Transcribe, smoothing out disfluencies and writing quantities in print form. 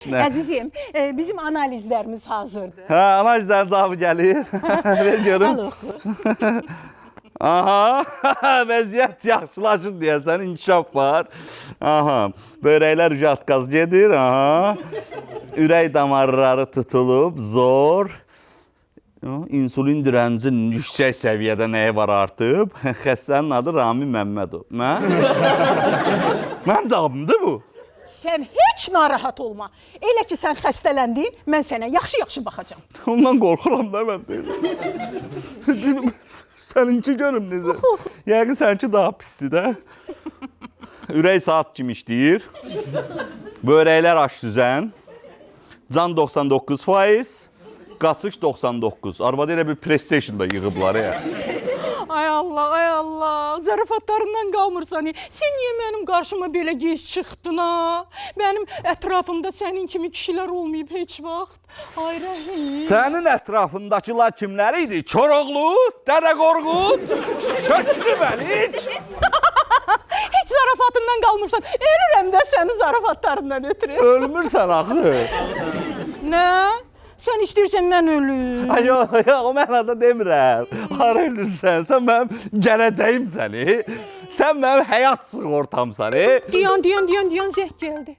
Əzizim, bizim analizlərimiz hazırdır. Hə, analizlərin cavabı gəlir. Ver görüm. Al oxu. Aha, vəziyyət yaxşılaşır deyəsən, inkişaf var. Aha, börəklər jatqaz gedir. Aha, ürək damarları tutulub, zor. İnsulin direncinin yüksək səviyyədə nəyi var artıb? Xəstənin adı Rami Məmmədov. Mənim cavabımdır bu. Sən heç narahat olma. Elə ki, sən xəstələndin, mən sənə yaxşı-yaxşı baxacam. Ondan qorxuram da mən deyirəm. Səninki görüm necə. Yəqin səninki daha pisdir də. Ürək saat kimi işləyir. Börəklər aş düzən. Can 99%. Qaçış 99. Arvadı elə bir PlayStation-da yığıblar ya. Ay Allah, ay Allah. Zarafatlarından qalmırsan. Sən niyə mənim qarşıma belə gec çıxdın ha? Mənim ətrafımda sənin kimi kişilər olmayıb heç vaxt. Ay Rəhim. Sənin ətrafındakılar kimlər idi? Koroğlu, Dədə Qorqud, Şöklü Məlik. Heç zarafatından qalmırsan. Ölürəm də sənin zarafatlarından ötürü. Ölmürsən axı. Nə? Sən istəyirsən mən ölüm. Ay, yox, o mənada demirəm. Hara ölürsən, sən mənim gələcəyim səni. Sən mənim həyat sığortamsan. Diyan, zəh gəldi.